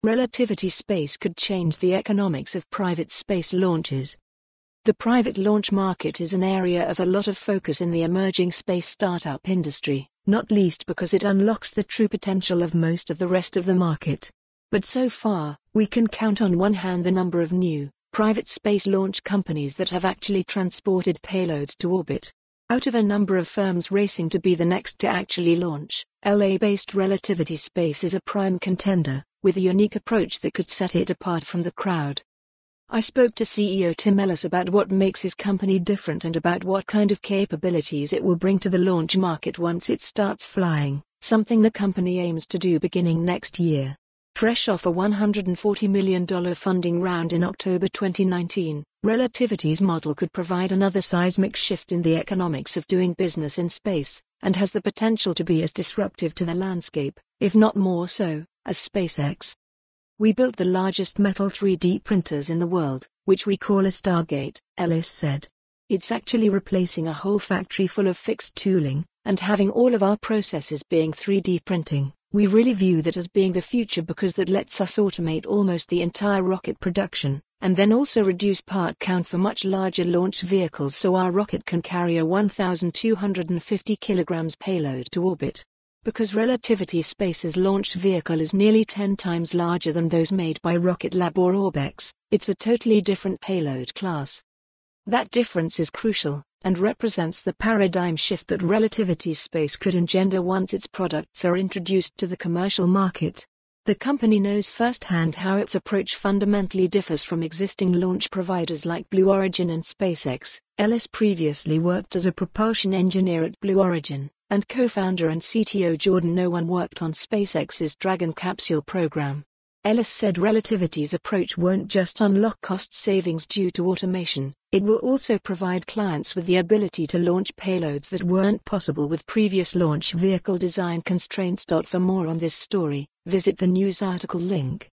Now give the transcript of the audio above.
Relativity Space could change the economics of private space launches. The private launch market is an area of a lot of focus in the emerging space startup industry, not least because it unlocks the true potential of most of the rest of the market. But so far, we can count on one hand the number of new, private space launch companies that have actually transported payloads to orbit. Out of a number of firms racing to be the next to actually launch, LA-based Relativity Space is a prime contender, with a unique approach that could set it apart from the crowd. I spoke to CEO Tim Ellis about what makes his company different and about what kind of capabilities it will bring to the launch market once it starts flying, something the company aims to do beginning next year. Fresh off a $140 million funding round in October 2019, Relativity's model could provide another seismic shift in the economics of doing business in space, and has the potential to be as disruptive to the landscape, if not more so, as SpaceX. We built the largest metal 3D printers in the world, which we call a Stargate, Ellis said. It's actually replacing a whole factory full of fixed tooling, and having all of our processes being 3D printing. We really view that as being the future because that lets us automate almost the entire rocket production, and then also reduce part count for much larger launch vehicles so our rocket can carry a 1,250 kilograms payload to orbit. Because Relativity Space's launch vehicle is nearly 10 times larger than those made by Rocket Lab or Orbex, it's a totally different payload class. That difference is crucial, and represents the paradigm shift that Relativity Space could engender once its products are introduced to the commercial market. The company knows firsthand how its approach fundamentally differs from existing launch providers like Blue Origin and SpaceX. Ellis previously worked as a propulsion engineer at Blue Origin, and co-founder and CTO Jordan Noone worked on SpaceX's Dragon capsule program. Ellis said Relativity's approach won't just unlock cost savings due to automation, it will also provide clients with the ability to launch payloads that weren't possible with previous launch vehicle design constraints. For more on this story, visit the news article link.